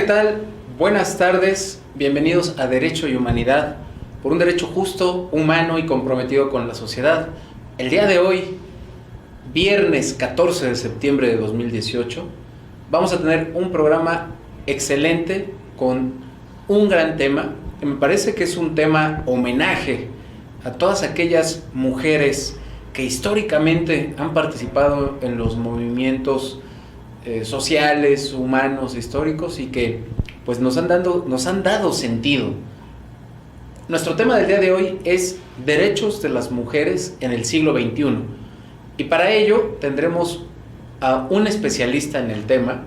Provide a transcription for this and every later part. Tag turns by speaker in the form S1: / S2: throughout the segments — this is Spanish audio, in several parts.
S1: tal? Buenas tardes, bienvenidos a Derecho y Humanidad, por un derecho justo, humano y comprometido con la sociedad. El día de hoy, viernes 14 de septiembre de 2018, vamos a tener un programa excelente con un gran tema, que me parece que es un tema homenaje a todas aquellas mujeres que históricamente han participado en los movimientos sociales, humanos, históricos y que pues nos han dado sentido. Nuestro tema del día de hoy es derechos de las mujeres en el siglo XXI y para ello tendremos a un especialista en el tema,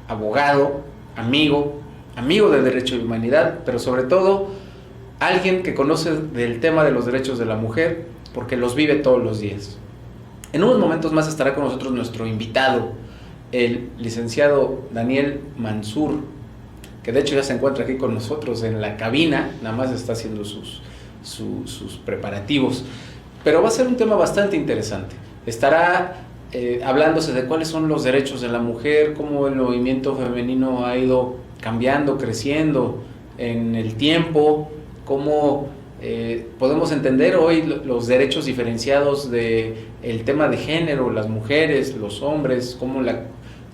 S1: abogado, amigo de Derecho y Humanidad, pero sobre todo alguien que conoce del tema de los derechos de la mujer porque los vive todos los días. En unos momentos más estará con nosotros nuestro invitado, el licenciado Daniel Mansur, que de hecho ya se encuentra aquí con nosotros en la cabina, nada más está haciendo sus preparativos, pero va a ser un tema bastante interesante. Estará hablándose de cuáles son los derechos de la mujer, cómo el movimiento femenino ha ido cambiando, creciendo en el tiempo, cómo podemos entender hoy los derechos diferenciados del tema de género, las mujeres, los hombres, cómo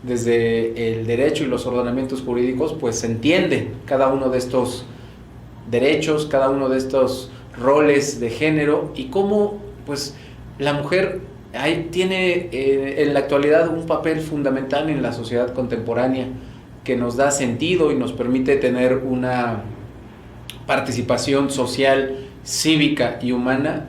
S1: desde el derecho y los ordenamientos jurídicos pues se entiende cada uno de estos derechos, cada uno de estos roles de género y cómo pues la mujer tiene en la actualidad un papel fundamental en la sociedad contemporánea que nos da sentido y nos permite tener una participación social, cívica y humana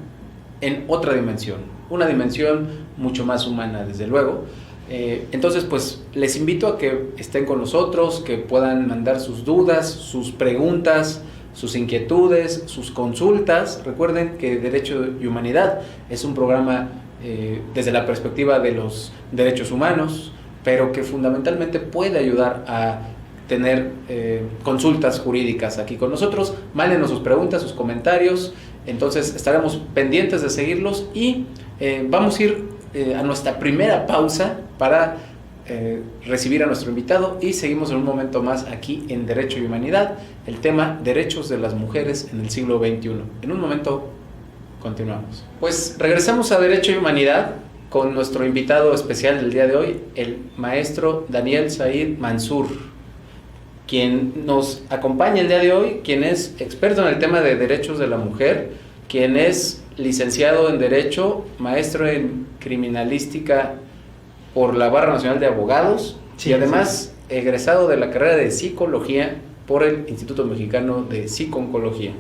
S1: en otra dimensión, una dimensión mucho más humana desde luego. Entonces pues les invito a que estén con nosotros, que puedan mandar sus dudas, sus preguntas, sus inquietudes, sus consultas. Recuerden que Derecho y Humanidad es un programa desde la perspectiva de los derechos humanos, pero que fundamentalmente puede ayudar a tener consultas jurídicas aquí con nosotros. Mándenos sus preguntas, sus comentarios, entonces estaremos pendientes de seguirlos y vamos a ir a nuestra primera pausa para recibir a nuestro invitado y seguimos en un momento más aquí en Derecho y Humanidad, el tema derechos de las mujeres en el siglo XXI. En un momento continuamos. Pues regresamos a Derecho y Humanidad con nuestro invitado especial del día de hoy, el maestro Daniel Said Mansur, quien nos acompaña el día de hoy, quien es experto en el tema de derechos de la mujer, quien es licenciado en Derecho, maestro en Criminalística por la Barra Nacional de Abogados, sí, y además egresado de la carrera de Psicología por el Instituto Mexicano de Psico-Oncología.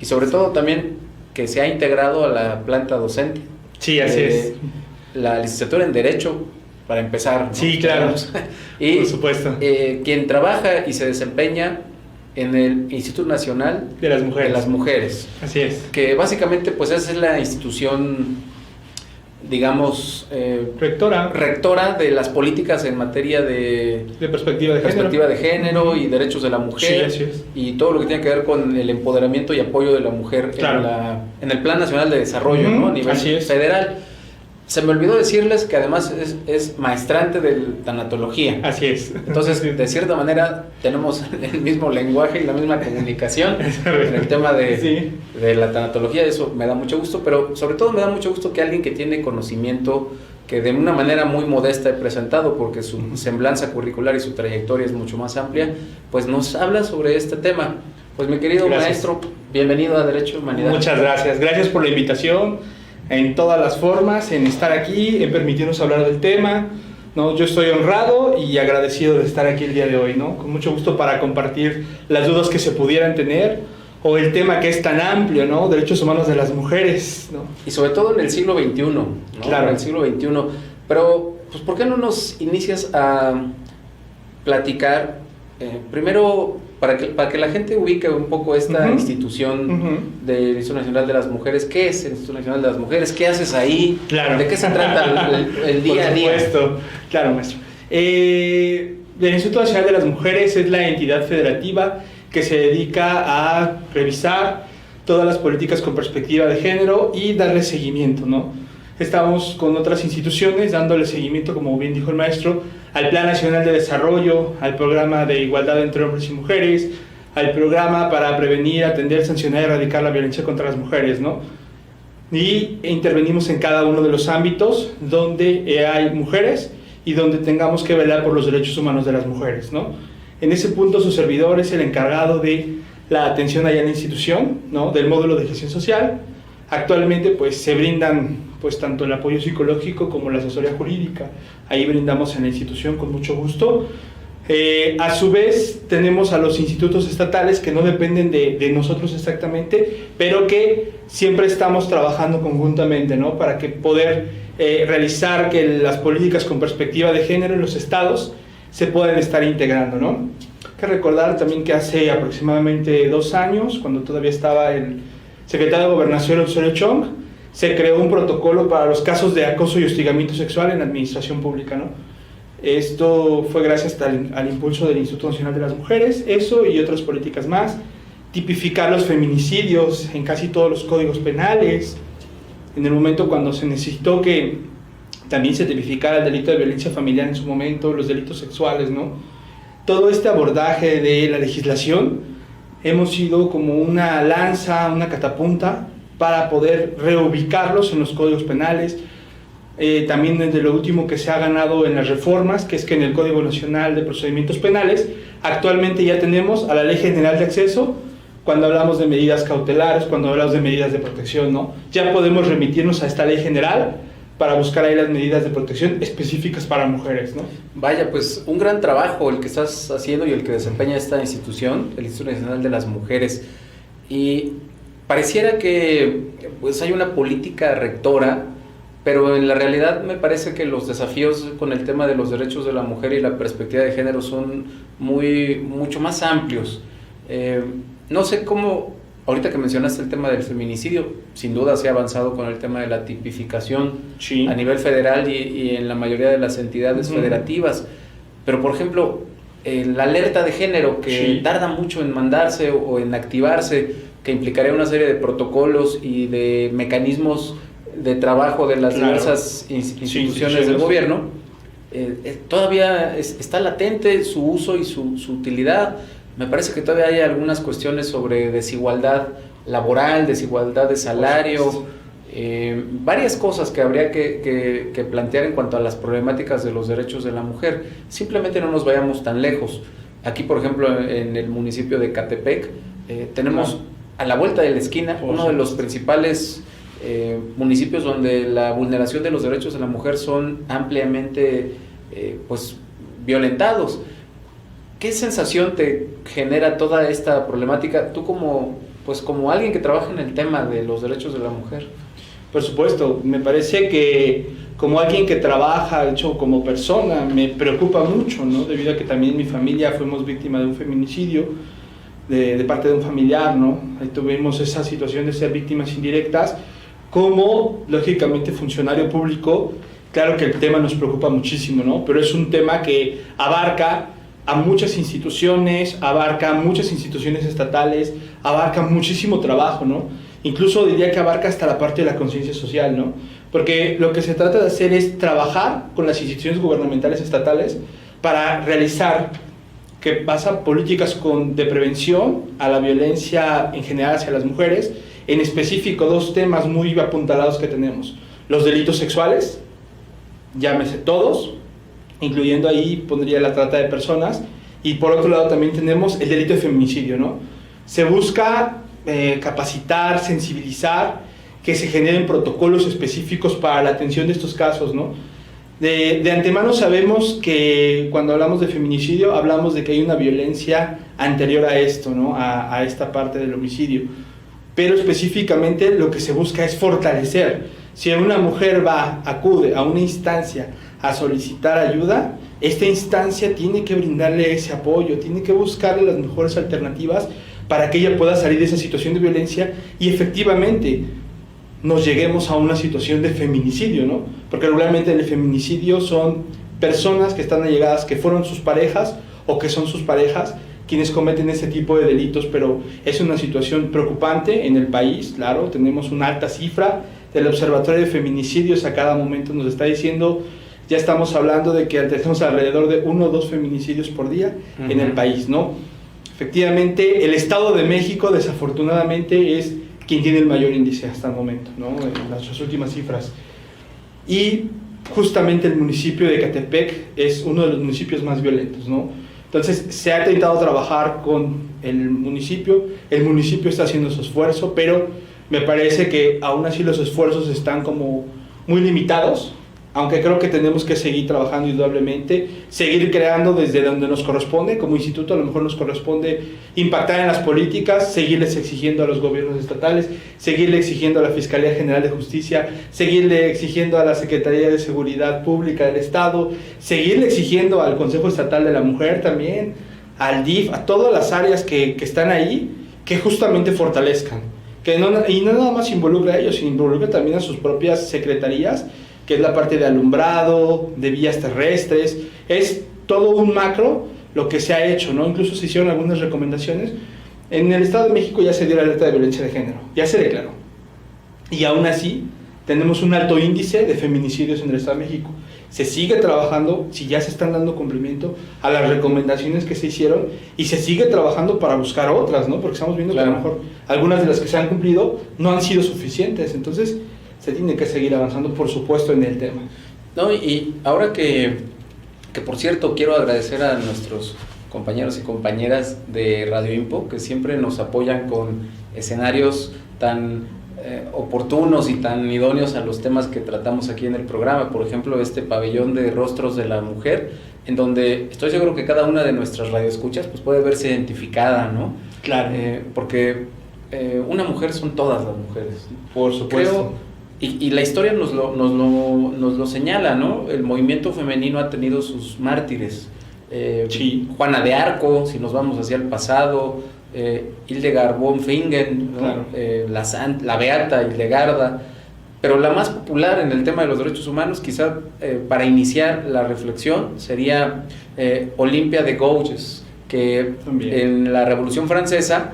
S1: Y sobre todo también que se ha integrado a la planta docente.
S2: Sí, así es.
S1: La licenciatura en Derecho, para empezar, ¿no?
S2: Sí, claro.
S1: Y,
S2: por supuesto.
S1: Quien trabaja y se desempeña en el Instituto Nacional
S2: de las Mujeres.
S1: Así es. Que básicamente pues esa es la institución, digamos, rectora de las políticas en materia de perspectiva de género y derechos de la mujer.
S2: Sí, así es.
S1: Y todo lo que tiene que ver con el empoderamiento y apoyo de la mujer, claro, en el Plan Nacional de Desarrollo, ¿no? A nivel federal. Se me olvidó decirles que además es maestrante de tanatología.
S2: Así es.
S1: Entonces, de cierta manera, tenemos el mismo lenguaje y la misma comunicación en el tema de la tanatología. Eso me da mucho gusto, pero sobre todo me da mucho gusto que alguien que tiene conocimiento, que de una manera muy modesta he presentado, porque su semblanza curricular y su trayectoria es mucho más amplia, pues nos habla sobre este tema. Pues mi querido maestro, bienvenido a Derecho y Humanidad.
S2: Muchas gracias. Gracias por la invitación. En todas las formas, en estar aquí, en permitirnos hablar del tema, ¿no? Yo estoy honrado y agradecido de estar aquí el día de hoy, ¿no? Con mucho gusto para compartir las dudas que se pudieran tener o el tema que es tan amplio, ¿no? Derechos humanos de las mujeres, ¿no?
S1: Y sobre todo en el siglo XXI, ¿no?
S2: Claro.
S1: En el siglo XXI. Pero, pues, ¿por qué no nos inicias a platicar primero para que la gente ubique un poco esta institución del Instituto Nacional de las Mujeres? ¿Qué es el Instituto Nacional de las Mujeres? ¿Qué haces ahí?
S2: Claro.
S1: ¿De qué se trata el día a día?
S2: Por supuesto. Claro, maestro. El Instituto Nacional de las Mujeres es la entidad federativa que se dedica a revisar todas las políticas con perspectiva de género y darle seguimiento, ¿no? Estamos con otras instituciones dándole seguimiento, como bien dijo el maestro, al Plan Nacional de Desarrollo, al Programa de Igualdad entre Hombres y Mujeres, al Programa para prevenir, atender, sancionar y erradicar la violencia contra las mujeres, ¿no? Y intervenimos en cada uno de los ámbitos donde hay mujeres y donde tengamos que velar por los derechos humanos de las mujeres, ¿no? En ese punto su servidor es el encargado de la atención allá en la institución, ¿no? Del módulo de gestión social. Actualmente pues se brindan pues tanto el apoyo psicológico como la asesoría jurídica, ahí brindamos en la institución con mucho gusto. A su vez tenemos a los institutos estatales que no dependen de nosotros exactamente, pero que siempre estamos trabajando conjuntamente, ¿no? Para que poder realizar que las políticas con perspectiva de género en los estados se puedan estar integrando, ¿no? Hay que recordar también que hace aproximadamente 2 años, cuando todavía estaba el secretario de Gobernación Osorio Chong, se creó un protocolo para los casos de acoso y hostigamiento sexual en la administración pública, ¿no? Esto fue gracias al impulso del Instituto Nacional de las Mujeres, eso y otras políticas más. Tipificar los feminicidios en casi todos los códigos penales. En el momento cuando se necesitó que también se tipificara el delito de violencia familiar en su momento, los delitos sexuales, ¿no? Todo este abordaje de la legislación hemos sido como una lanza, una catapunta para poder reubicarlos en los códigos penales. También de lo último que se ha ganado en las reformas, que es que en el Código Nacional de Procedimientos Penales actualmente ya tenemos a la Ley General de Acceso cuando hablamos de medidas cautelares, cuando hablamos de medidas de protección, ¿no? Ya podemos remitirnos a esta ley general para buscar ahí las medidas de protección específicas para mujeres, ¿no?
S1: Vaya, pues un gran trabajo el que estás haciendo y el que desempeña esta institución, el Instituto Nacional de las Mujeres. Y pareciera que pues hay una política rectora, pero en la realidad me parece que los desafíos con el tema de los derechos de la mujer y la perspectiva de género son mucho más amplios. No sé cómo, ahorita que mencionaste el tema del feminicidio, sin duda se ha avanzado con el tema de la tipificación
S2: Sí.
S1: a nivel federal y en la mayoría de las entidades federativas, pero por ejemplo, la alerta de género que
S2: Sí.
S1: tarda mucho en mandarse o en activarse, que implicaría una serie de protocolos y de mecanismos de trabajo de las diversas instituciones del gobierno, todavía está latente su uso y su utilidad. Me parece que todavía hay algunas cuestiones sobre desigualdad laboral, desigualdad de salario, varias cosas que habría que plantear en cuanto a las problemáticas de los derechos de la mujer. Simplemente no nos vayamos tan lejos. Aquí, por ejemplo, en el municipio de Catepec, tenemos a la vuelta de la esquina uno de los principales municipios donde la vulneración de los derechos de la mujer son ampliamente pues violentados. ¿Qué sensación te genera toda esta problemática tú como alguien que trabaja en el tema de los derechos de la mujer?
S2: Por supuesto, me parece que como alguien que trabaja, de hecho como persona, me preocupa mucho, ¿no? Debido a que también mi familia fuimos víctima de un feminicidio de parte de un familiar, ¿no? Ahí tuvimos esa situación de ser víctimas indirectas. Como, lógicamente, funcionario público, claro que el tema nos preocupa muchísimo, ¿no? Pero es un tema que abarca a muchas instituciones, abarca muchas instituciones estatales, abarca muchísimo trabajo, ¿no? Incluso diría que abarca hasta la parte de la conciencia social, ¿no? Porque lo que se trata de hacer es trabajar con las instituciones gubernamentales estatales para realizar que pasan políticas de prevención a la violencia en general hacia las mujeres, en específico 2 temas muy apuntalados que tenemos: los delitos sexuales, llámese todos, incluyendo ahí pondría la trata de personas, y por otro lado también tenemos el delito de feminicidio, ¿no? Se busca capacitar, sensibilizar, que se generen protocolos específicos para la atención de estos casos, ¿no? De antemano sabemos que cuando hablamos de feminicidio hablamos de que hay una violencia anterior a esto, ¿no? A esta parte del homicidio, pero específicamente lo que se busca es fortalecer. Si una mujer acude a una instancia a solicitar ayuda, esta instancia tiene que brindarle ese apoyo, tiene que buscarle las mejores alternativas para que ella pueda salir de esa situación de violencia y efectivamente nos lleguemos a una situación de feminicidio, ¿no? Porque regularmente en el feminicidio son personas que están allegadas, que fueron sus parejas o que son sus parejas quienes cometen ese tipo de delitos, pero es una situación preocupante en el país, claro, tenemos una alta cifra del Observatorio de Feminicidios, a cada momento nos está diciendo ya estamos hablando de que tenemos alrededor de 1 o 2 feminicidios por día en el país, ¿no? Efectivamente, el Estado de México, desafortunadamente, es quien tiene el mayor índice hasta el momento, ¿no? En las últimas cifras. Y justamente el municipio de Ecatepec es uno de los municipios más violentos, ¿no? Entonces, se ha intentado trabajar con el municipio está haciendo su esfuerzo, pero me parece que aún así los esfuerzos están como muy limitados, aunque creo que tenemos que seguir trabajando indudablemente, seguir creando desde donde nos corresponde. Como instituto a lo mejor nos corresponde impactar en las políticas, seguirles exigiendo a los gobiernos estatales, seguirle exigiendo a la Fiscalía General de Justicia, seguirle exigiendo a la Secretaría de Seguridad Pública del Estado, seguirle exigiendo al Consejo Estatal de la Mujer también, al DIF, a todas las áreas que están ahí, que justamente fortalezcan. Y no nada más involucra a ellos, sino involucra también a sus propias secretarías, que es la parte de alumbrado, de vías terrestres, es todo un macro lo que se ha hecho, ¿no? Incluso se hicieron algunas recomendaciones. En el Estado de México ya se dio la alerta de violencia de género, ya se declaró. Y aún así, tenemos un alto índice de feminicidios en el Estado de México. Se sigue trabajando, si ya se están dando cumplimiento a las recomendaciones que se hicieron, y se sigue trabajando para buscar otras, ¿no? Porque estamos viendo que a lo mejor algunas de las que se han cumplido no han sido suficientes. Entonces, se tiene que seguir avanzando, por supuesto, en el tema.
S1: No, y ahora que por cierto, quiero agradecer a nuestros compañeros y compañeras de Radio Impo, que siempre nos apoyan con escenarios tan oportunos y tan idóneos a los temas que tratamos aquí en el programa. Por ejemplo, este pabellón de rostros de la mujer, en donde estoy seguro que cada una de nuestras radioescuchas pues puede verse identificada, ¿no?
S2: Claro.
S1: Porque una mujer son todas las mujeres.
S2: Por supuesto.
S1: Creo, y la historia nos lo señala, ¿no? El movimiento femenino ha tenido sus mártires.
S2: Sí.
S1: Juana de Arco, si nos vamos hacia el pasado, Hildegard von Bingen, ¿no?
S2: Claro.
S1: La beata Hildegarda. Pero la más popular en el tema de los derechos humanos, quizá para iniciar la reflexión, sería Olimpia de Gouges, que también en la Revolución Francesa,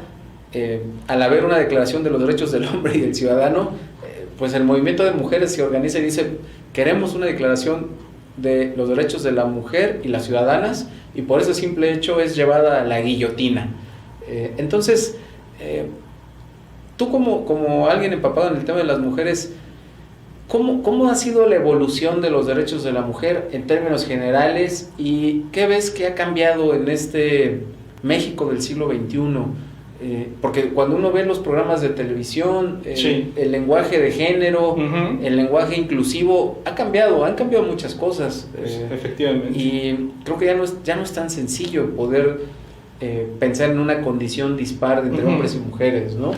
S1: al haber una declaración de los derechos del hombre y del ciudadano, pues el movimiento de mujeres se organiza y dice: queremos una declaración de los derechos de la mujer y las ciudadanas, y por ese simple hecho es llevada a la guillotina. Entonces, tú como alguien empapado en el tema de las mujeres, ¿cómo ha sido la evolución de los derechos de la mujer en términos generales, y qué ves que ha cambiado en este México del siglo XXI? Porque cuando uno ve los programas de televisión,
S2: sí,
S1: el lenguaje de género,
S2: uh-huh,
S1: el lenguaje inclusivo, han cambiado muchas cosas.
S2: Efectivamente.
S1: Y creo que ya no es tan sencillo poder pensar en una condición dispar entre uh-huh, hombres y mujeres, ¿no?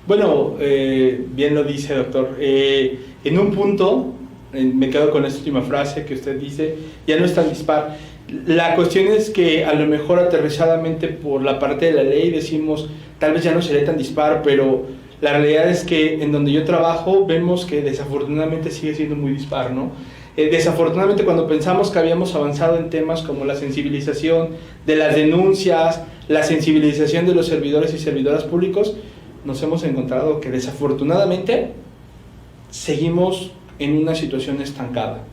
S2: Bueno, bien lo dice, doctor. En un punto, me quedo con esta última frase que usted dice, ya no es tan dispar. La cuestión es que a lo mejor aterrizadamente por la parte de la ley decimos tal vez ya no sería tan dispar, pero la realidad es que en donde yo trabajo vemos que desafortunadamente sigue siendo muy dispar, ¿no? Desafortunadamente cuando pensamos que habíamos avanzado en temas como la sensibilización de las denuncias, la sensibilización de los servidores y servidoras públicos, nos hemos encontrado que desafortunadamente seguimos en una situación estancada.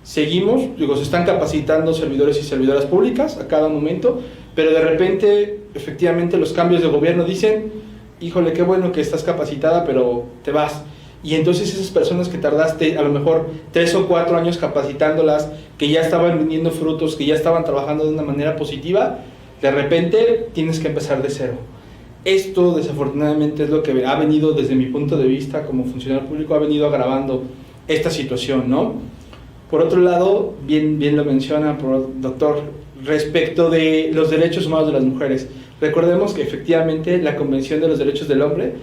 S2: Seguimos, se están capacitando servidores y servidoras públicas a cada momento, pero de repente, efectivamente, los cambios de gobierno dicen: híjole, qué bueno que estás capacitada, pero te vas. Y entonces esas personas que tardaste a lo mejor 3 o 4 años capacitándolas, que ya estaban vendiendo frutos, que ya estaban trabajando de una manera positiva, de repente tienes que empezar de cero. Esto, desafortunadamente, es lo que ha venido, desde mi punto de vista como funcionario público, ha venido agravando esta situación, ¿no? Por otro lado, bien lo menciona, doctor, respecto de los derechos humanos de las mujeres. Recordemos que efectivamente la Convención de los Derechos del Hombre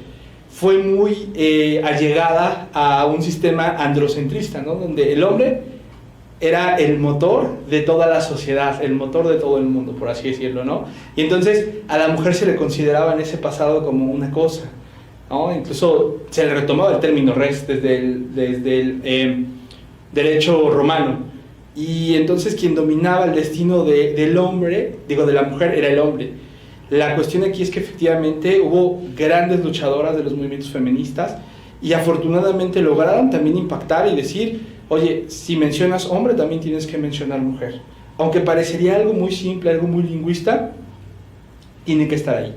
S2: fue muy allegada a un sistema androcentrista, ¿no? Donde el hombre era el motor de toda la sociedad, el motor de todo el mundo, por así decirlo, ¿no? Y entonces a la mujer se le consideraba en ese pasado como una cosa, ¿no? Incluso se le retomaba el término res desde el derecho romano, y entonces quien dominaba el destino del hombre, de la mujer, era el hombre. La cuestión aquí es que efectivamente hubo grandes luchadoras de los movimientos feministas y afortunadamente lograron también impactar y decir, oye, si mencionas hombre también tienes que mencionar mujer. Aunque parecería algo muy simple, algo muy lingüista, tiene que estar ahí.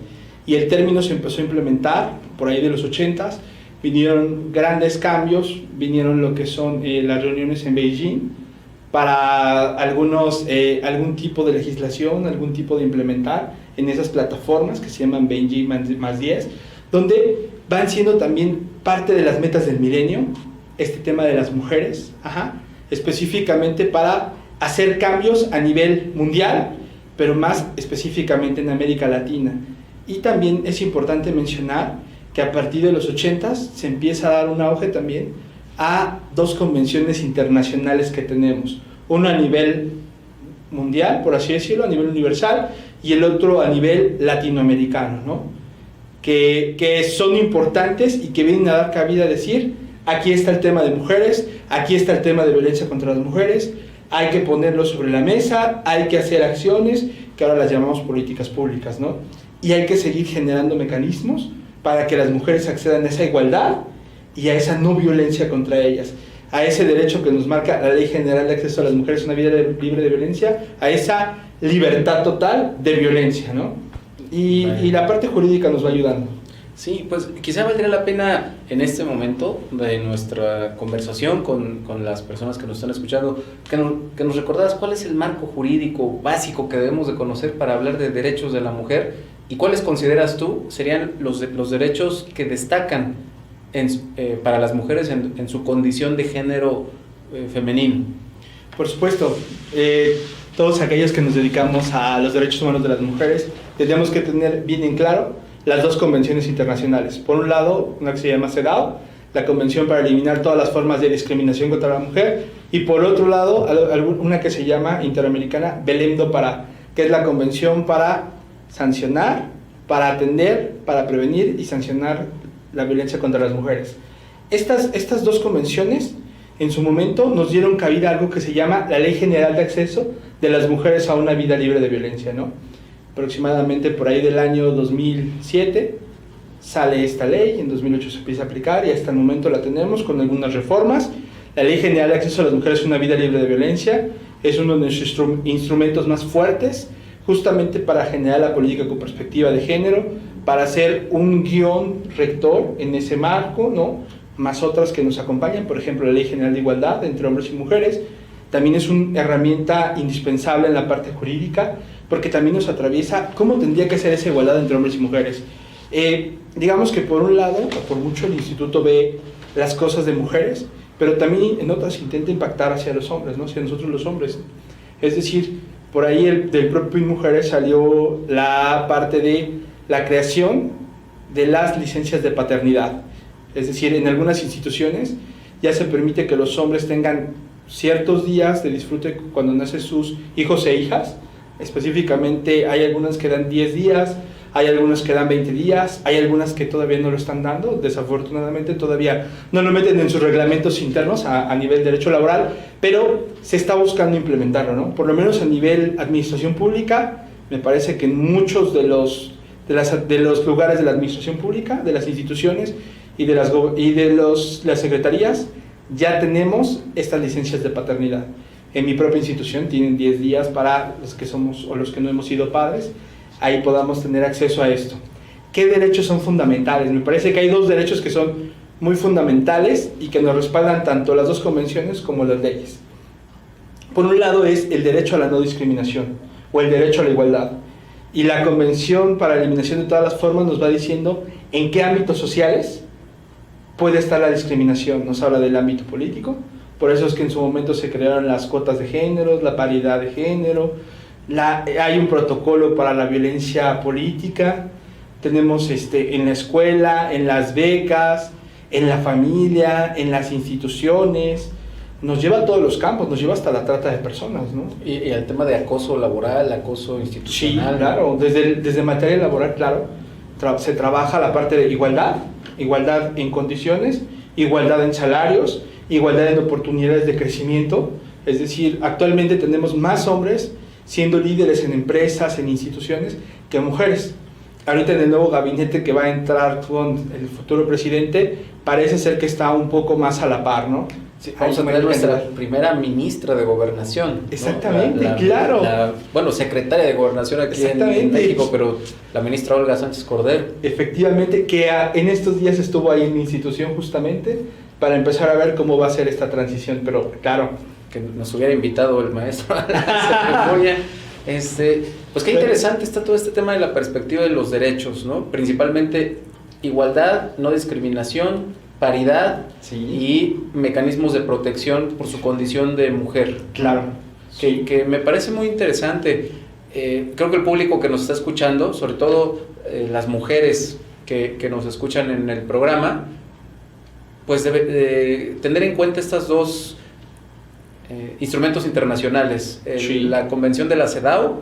S2: Y el término se empezó a implementar por ahí de los 80s, vinieron grandes cambios, vinieron lo que son las reuniones en Beijing para algún tipo de legislación, algún tipo de implementar en esas plataformas que se llaman Beijing más 10, donde van siendo también parte de las metas del milenio, este tema de las mujeres, específicamente para hacer cambios a nivel mundial, pero más específicamente en América Latina. Y también es importante mencionar que a partir de los 80s se empieza a dar un auge también a 2 convenciones internacionales que tenemos, uno a nivel mundial, por así decirlo, a nivel universal, y el otro a nivel latinoamericano, ¿no? que son importantes y que vienen a dar cabida a decir, aquí está el tema de mujeres, aquí está el tema de violencia contra las mujeres, hay que ponerlo sobre la mesa, hay que hacer acciones, que ahora las llamamos políticas públicas, ¿no? Y hay que seguir generando mecanismos para que las mujeres accedan a esa igualdad y a esa no violencia contra ellas, a ese derecho que nos marca la Ley General de Acceso a las Mujeres a una vida libre de violencia, a esa libertad total de violencia, ¿no? Y la parte jurídica nos va ayudando.
S1: Sí, pues quizá valdría la pena en este momento de nuestra conversación con las personas que nos están escuchando, que nos recordaras cuál es el marco jurídico básico que debemos de conocer para hablar de derechos de la mujer y cuáles consideras tú serían los derechos que destacan para las mujeres en su condición de género femenino.
S2: Por supuesto, todos aquellos que nos dedicamos a los derechos humanos de las mujeres tendríamos que tener bien en claro las 2 convenciones internacionales. Por un lado, una que se llama CEDAW, la Convención para eliminar todas las formas de discriminación contra la mujer, y por otro lado, una que se llama Interamericana Belém do Pará, que es la Convención para sancionar, para atender, para prevenir y sancionar la violencia contra las mujeres. Estas 2 convenciones en su momento nos dieron cabida a algo que se llama la Ley General de Acceso de las Mujeres a una vida libre de violencia, ¿no? Aproximadamente por ahí del año 2007 sale esta ley, en 2008 se empieza a aplicar y hasta el momento la tenemos con algunas reformas. La Ley General de Acceso a las Mujeres a una vida libre de violencia es uno de nuestros instrumentos más fuertes, justamente para generar la política con perspectiva de género, para hacer un guión rector en ese marco, ¿no? Más otras que nos acompañan, por ejemplo la Ley General de Igualdad entre hombres y mujeres, también es una herramienta indispensable en la parte jurídica, porque también nos atraviesa cómo tendría que ser esa igualdad entre hombres y mujeres. Digamos que por un lado, o por mucho, el instituto ve las cosas de mujeres, pero también en otras intenta impactar hacia los hombres, ¿no? Hacia nosotros los hombres. Es decir, por ahí del propio Mujeres salió la parte de la creación de las licencias de paternidad. Es decir, en algunas instituciones ya se permite que los hombres tengan ciertos días de disfrute cuando nacen sus hijos e hijas. Específicamente hay algunas que dan 10 días, hay algunas que dan 20 días, hay algunas que todavía no lo están dando, desafortunadamente todavía no lo meten en sus reglamentos internos a nivel derecho laboral, pero se está buscando implementarlo, ¿no? Por lo menos a nivel administración pública, me parece que en muchos de los lugares de la administración pública, de las instituciones y de las secretarías, ya tenemos estas licencias de paternidad. En mi propia institución tienen 10 días para los que somos o los que no hemos sido padres, ahí podamos tener acceso a esto. ¿Qué derechos son fundamentales? Me parece que hay 2 derechos que son muy fundamentales y que nos respaldan tanto las 2 convenciones como las leyes. Por un lado es el derecho a la no discriminación o el derecho a la igualdad. Y la Convención para la Eliminación de todas las formas nos va diciendo en qué ámbitos sociales puede estar la discriminación. Nos habla del ámbito político, por eso es que en su momento se crearon las cuotas de género, la paridad de género, hay un protocolo para la violencia política, tenemos en la escuela, en las becas, en la familia, en las instituciones, nos lleva a todos los campos, nos lleva hasta la trata de personas, ¿no?
S1: Y al tema de acoso laboral, acoso institucional.
S2: Sí, claro, desde materia laboral, claro, se trabaja la parte de igualdad en condiciones, igualdad en salarios, igualdad en oportunidades de crecimiento. Es decir, actualmente tenemos más hombres siendo líderes en empresas, en instituciones, que mujeres. ahorita en el nuevo gabinete que va a entrar con el futuro presidente, parece ser que está un poco más a la par, ¿no?
S1: Sí, vamos a tener nuestra primera ministra de Gobernación.
S2: Exactamente,
S1: ¿no?
S2: Claro.
S1: Bueno, secretaria de Gobernación aquí en México, pero la ministra Olga Sánchez Cordero.
S2: Efectivamente, que en estos días estuvo ahí en mi institución justamente para empezar a ver cómo va a ser esta transición, pero claro.
S1: Que nos hubiera invitado el maestro a la ceremonia. Pues qué interesante está todo este tema de la perspectiva de los derechos, ¿no? Principalmente igualdad, no discriminación, paridad, sí, y mecanismos de protección por su condición de mujer.
S2: Claro.
S1: Que me parece muy interesante. Creo que el público que nos está escuchando, sobre todo las mujeres que nos escuchan en el programa, pues debe tener en cuenta estas dos instrumentos internacionales,
S2: sí,
S1: la Convención de la CEDAW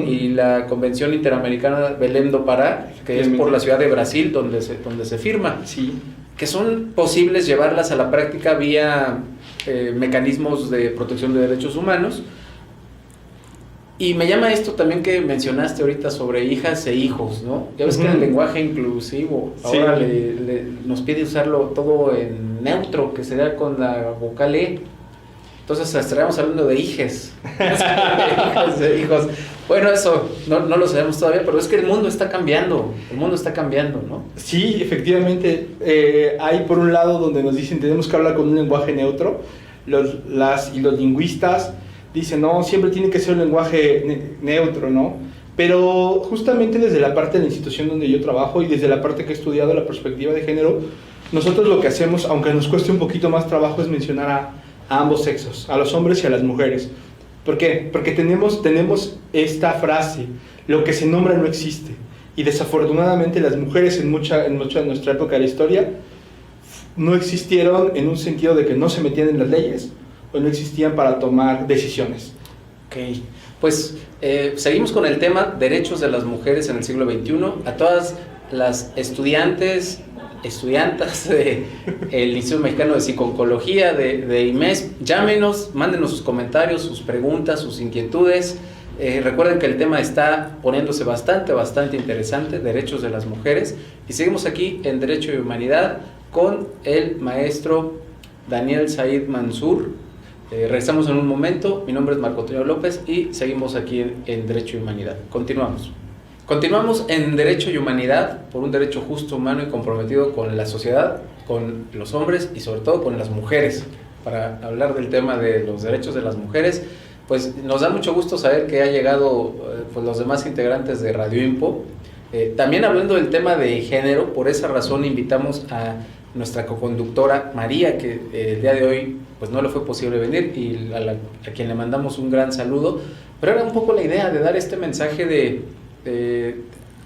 S1: y la Convención Interamericana Belém do Pará, que es por la ciudad de Brasil donde se firma,
S2: sí,
S1: que son posibles llevarlas a la práctica vía mecanismos de protección de derechos humanos. Y me llama esto también que mencionaste ahorita sobre hijas e hijos, ¿no? Ya ves que el lenguaje inclusivo ahora sí, nos pide usarlo todo en neutro, que sería con la vocal E. Entonces estaríamos hablando de hijes, de hijos. Bueno, eso no lo sabemos todavía, pero es que el mundo está cambiando, ¿no?
S2: Sí, efectivamente, hay por un lado donde nos dicen tenemos que hablar con un lenguaje neutro, los lingüistas dicen no, siempre tiene que ser un lenguaje neutro, ¿no? Pero justamente desde la parte de la institución donde yo trabajo y desde la parte que he estudiado la perspectiva de género, nosotros lo que hacemos, aunque nos cueste un poquito más trabajo, es mencionar a ambos sexos, a los hombres y a las mujeres. ¿Por qué? Porque tenemos esta frase, lo que se nombra no existe. Y desafortunadamente las mujeres en mucha de nuestra época de la historia no existieron en un sentido de que no se metían en las leyes o no existían para tomar decisiones.
S1: Ok, pues seguimos con el tema derechos de las mujeres en el siglo XXI. A todas las estudiantas del Instituto Mexicano de Psiconcología, de IMES, llámenos, mándenos sus comentarios, sus preguntas, sus inquietudes. Recuerden que el tema está poniéndose bastante interesante, derechos de las mujeres, y seguimos aquí en Derecho y Humanidad con el maestro Daniel Said Mansur. Regresamos en un momento. Mi nombre es Marco Antonio López y seguimos aquí en Derecho y Humanidad. Continuamos en Derecho y Humanidad por un derecho justo, humano y comprometido con la sociedad, con los hombres y sobre todo con las mujeres. Para hablar del tema de los derechos de las mujeres, pues nos da mucho gusto saber que ha llegado pues los demás integrantes de Radio Info. También hablando del tema de género, por esa razón invitamos a nuestra coconductora María, que el día de hoy pues no le fue posible venir, y a quien le mandamos un gran saludo. Pero era un poco la idea de dar este mensaje de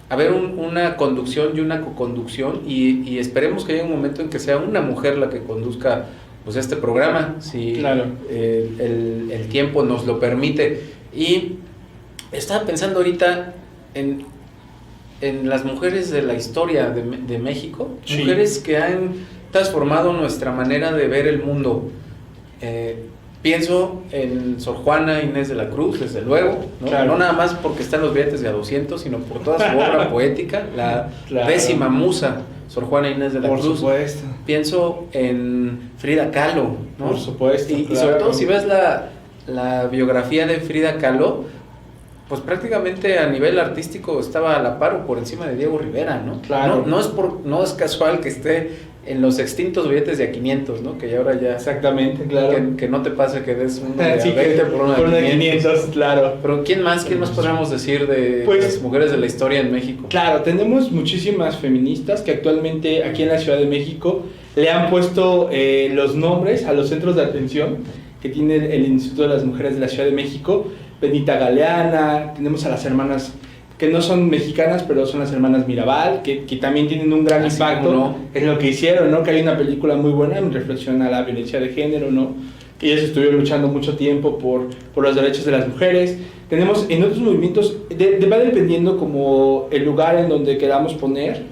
S1: haber una conducción y una coconducción, y esperemos que llegue un momento en que sea una mujer la que conduzca pues este programa, si
S2: claro,
S1: el tiempo nos lo permite. Y estaba pensando ahorita en las mujeres de la historia de México, sí, mujeres que han transformado nuestra manera de ver el mundo. Pienso en Sor Juana Inés de la Cruz, desde luego, ¿no? Claro. No nada más porque están los billetes de a 200, sino por toda su obra poética, la décima musa, Sor Juana Inés de la Cruz.
S2: Por supuesto.
S1: Pienso en Frida Kahlo, ¿no?
S2: Por supuesto.
S1: Y sobre todo si ves la biografía de Frida Kahlo, pues prácticamente a nivel artístico estaba a la par o por encima de Diego Rivera, ¿no?
S2: Claro.
S1: No es casual que esté en los extintos billetes de a 500, ¿no? Que ya ahora ya...
S2: Exactamente, claro.
S1: Que no te pase que des uno de
S2: sí,
S1: 20 por uno de 500,
S2: claro.
S1: Pero ¿quién más podríamos decir de las mujeres de la historia en México?
S2: Claro, tenemos muchísimas feministas que actualmente aquí en la Ciudad de México le han puesto los nombres a los centros de atención que tiene el Instituto de las Mujeres de la Ciudad de México. Benita Galeana, tenemos a las hermanas que no son mexicanas, pero son las hermanas Mirabal, que también tienen un gran impacto en lo que hicieron, ¿no? Que hay una película muy buena en reflexión a la violencia de género, ¿no? Que ellas estuvieron luchando mucho tiempo por los derechos de las mujeres. Tenemos en otros movimientos, va dependiendo como el lugar en donde queramos poner,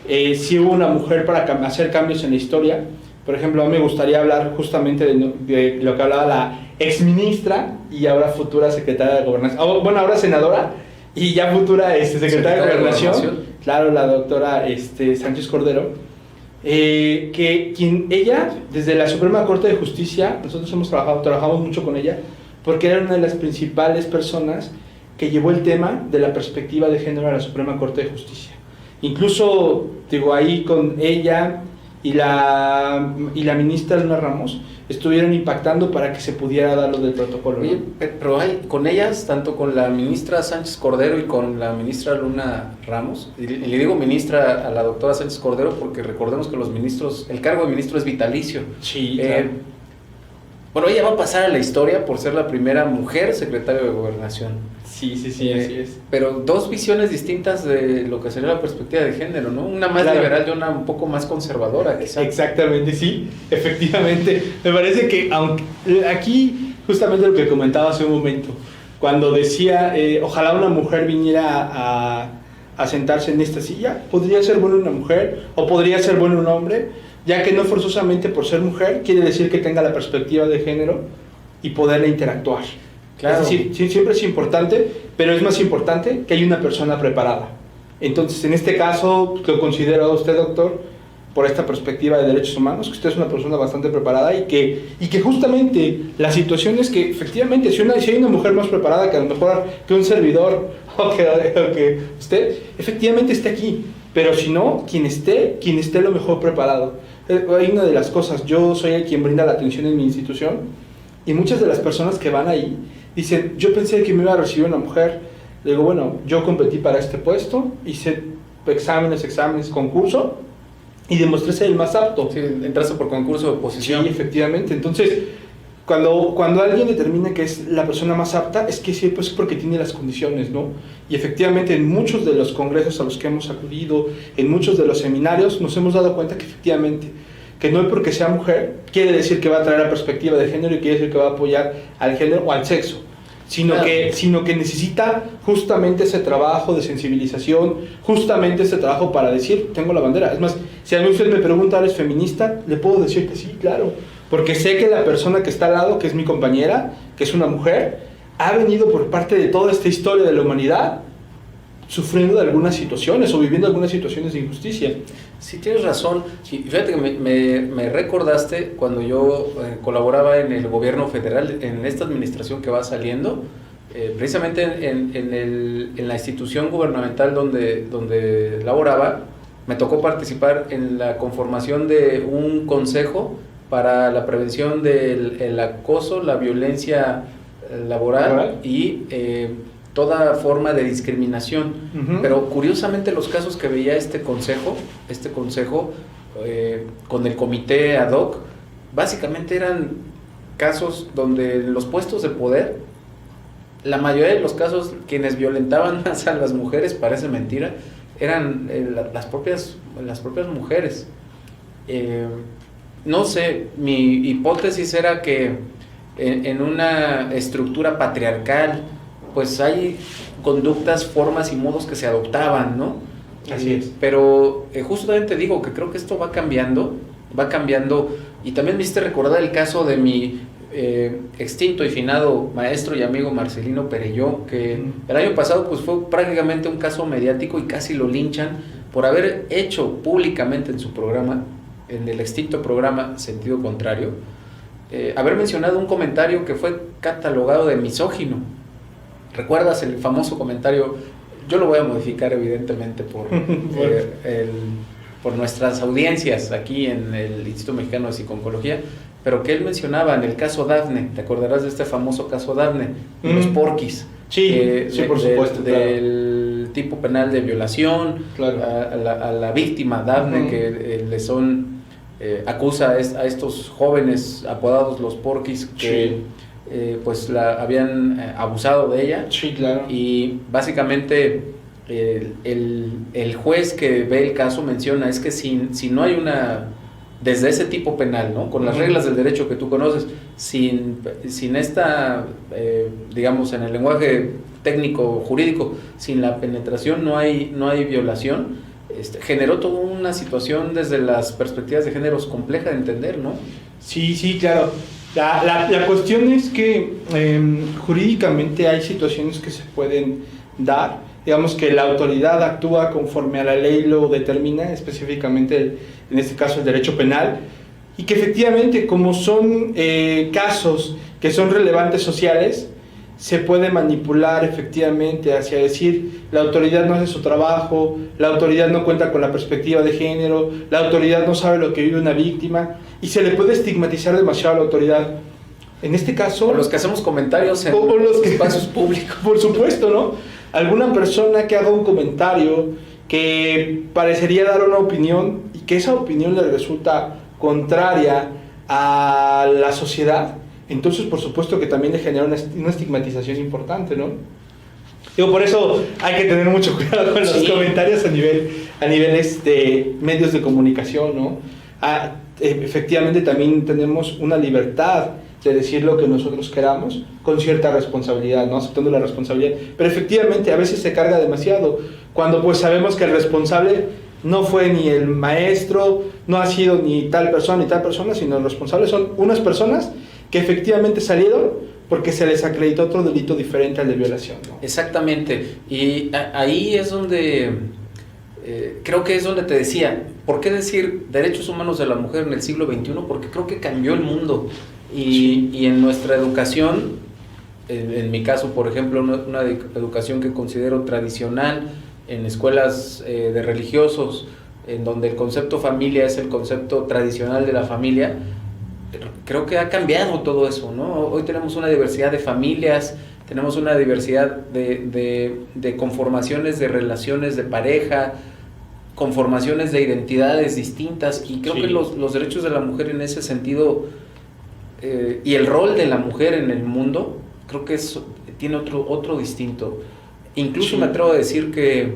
S2: si hubo una mujer para hacer cambios en la historia. Por ejemplo, a mí me gustaría hablar justamente de lo que hablaba la exministra y ahora futura secretaria de Gobernación, bueno, ahora senadora, y ya futura secretaria de Gobernación, claro, la doctora Sánchez Cordero, ella, desde la Suprema Corte de Justicia, nosotros trabajamos mucho con ella, porque era una de las principales personas que llevó el tema de la perspectiva de género a la Suprema Corte de Justicia. Incluso, digo, ahí con ella y la ministra Luna Ramos estuvieron impactando para que se pudiera dar lo del protocolo.
S1: Oye, pero hay con ellas, tanto con la ministra Sánchez Cordero y con la ministra Luna Ramos, y le digo ministra a la doctora Sánchez Cordero porque recordemos que los ministros, el cargo de ministro es vitalicio.
S2: Sí, claro.
S1: Bueno, ella va a pasar a la historia por ser la primera mujer secretaria de Gobernación.
S2: Sí, así es.
S1: Pero dos visiones distintas de lo que sería la perspectiva de género, ¿no? Una más liberal y una un poco más conservadora, quizá.
S2: Exactamente, sí, efectivamente. Me parece que aunque aquí, justamente lo que comentaba hace un momento, cuando decía, ojalá una mujer viniera a sentarse en esta silla, podría ser bueno una mujer o podría ser bueno un hombre, ya que no forzosamente por ser mujer quiere decir que tenga la perspectiva de género y poderla interactuar. Claro. Es decir, sí, siempre es importante, pero es más importante que haya una persona preparada. Entonces, en este caso, lo considera usted, doctor, por esta perspectiva de derechos humanos, que usted es una persona bastante preparada y que justamente la situación es que, efectivamente, si hay una mujer más preparada que a lo mejor que un servidor o que usted, efectivamente esté aquí. Pero si no, quien esté lo mejor preparado. Hay una de las cosas, yo soy el quien brinda la atención en mi institución y muchas de las personas que van ahí dicen, yo pensé que me iba a recibir una mujer. Le digo, bueno, yo competí para este puesto, hice exámenes, concurso y demostré ser el más apto.
S1: Sí, entraste por concurso de oposición.
S2: Sí, efectivamente. Entonces, cuando alguien determina que es la persona más apta, es que sí, pues porque tiene las condiciones, ¿no? Y efectivamente en muchos de los congresos a los que hemos acudido, en muchos de los seminarios, nos hemos dado cuenta que efectivamente, que no es porque sea mujer, quiere decir que va a traer la perspectiva de género y quiere decir que va a apoyar al género o al sexo, sino que necesita justamente ese trabajo de sensibilización, justamente ese trabajo para decir, tengo la bandera. Es más, si a mí usted me pregunta, ¿eres feminista? Le puedo decir que sí, claro, porque sé que la persona que está al lado, que es mi compañera, que es una mujer, ha venido por parte de toda esta historia de la humanidad sufriendo de algunas situaciones o viviendo algunas situaciones de injusticia.
S1: Sí, tienes razón. Y fíjate que me recordaste cuando yo colaboraba en el gobierno federal, en esta administración que va saliendo, precisamente en la institución gubernamental donde laboraba, me tocó participar en la conformación de un consejo para la prevención del acoso, la violencia laboral y toda forma de discriminación. Pero curiosamente los casos que veía este consejo con el comité ad hoc, básicamente eran casos donde en los puestos de poder, la mayoría de los casos quienes violentaban más a las mujeres, parece mentira, eran las propias mujeres. No sé, mi hipótesis era que en una estructura patriarcal pues hay conductas, formas y modos que se adoptaban, ¿no?
S2: Así es.
S1: Pero justamente digo que creo que esto va cambiando, y también me hiciste recordar el caso de mi extinto y finado maestro y amigo Marcelino Perelló, que el año pasado pues fue prácticamente un caso mediático y casi lo linchan por haber hecho públicamente en su programa, en el extinto programa Sentido Contrario, haber mencionado un comentario que fue catalogado de misógino. ¿Recuerdas el famoso comentario? Yo lo voy a modificar evidentemente por nuestras audiencias aquí en el Instituto Mexicano de Psiconcología, pero que él mencionaba en el caso Dafne. ¿Te acordarás de este famoso caso Dafne? Los porquis.
S2: Sí, por supuesto.
S1: Del tipo penal de violación,
S2: claro,
S1: a la víctima Dafne, que acusa a estos jóvenes apodados los porquis que pues la habían abusado de ella.
S2: Sí, claro.
S1: Y básicamente el juez que ve el caso menciona es que si no hay desde ese tipo penal, ¿no? Con las reglas del derecho que tú conoces, sin esta, digamos en el lenguaje técnico jurídico, sin la penetración no hay violación. Generó toda una situación desde las perspectivas de géneros compleja de entender, ¿no?
S2: Sí, claro. La cuestión es que jurídicamente hay situaciones que se pueden dar. Digamos que la autoridad actúa conforme a la ley lo determina, específicamente en este caso el derecho penal, y que efectivamente como son casos que son relevantes sociales, se puede manipular efectivamente hacia decir la autoridad no hace su trabajo, la autoridad no cuenta con la perspectiva de género, la autoridad no sabe lo que vive una víctima, y se le puede estigmatizar demasiado a la autoridad. En este caso...
S1: O los que hacemos comentarios en
S2: los
S1: espacios públicos.
S2: Por supuesto, ¿no? Alguna persona que haga un comentario que parecería dar una opinión y que esa opinión le resulta contraria a la sociedad, entonces por supuesto que también le genera una estigmatización importante, ¿no? Digo, por eso hay que tener mucho cuidado con los comentarios a nivel medios de comunicación, ¿no? Efectivamente también tenemos una libertad de decir lo que nosotros queramos con cierta responsabilidad, ¿no? Aceptando la responsabilidad, pero efectivamente a veces se carga demasiado, cuando pues sabemos que el responsable no fue ni el maestro, no ha sido ni tal persona, sino los responsables son unas personas que efectivamente salieron porque se les acreditó otro delito diferente al de violación, ¿no?
S1: Exactamente, y ahí es donde, creo que es donde te decía, ¿por qué decir derechos humanos de la mujer en el siglo XXI? Porque creo que cambió el mundo, y en nuestra educación, en mi caso, por ejemplo, una educación que considero tradicional, en escuelas de religiosos, en donde el concepto familia es el concepto tradicional de la familia, creo que ha cambiado todo eso, ¿no? Hoy tenemos una diversidad de familias, tenemos una diversidad de conformaciones de relaciones de pareja, conformaciones de identidades distintas, y creo que los derechos de la mujer en ese sentido, y el rol de la mujer en el mundo, creo que tiene otro distinto. Incluso me atrevo a decir que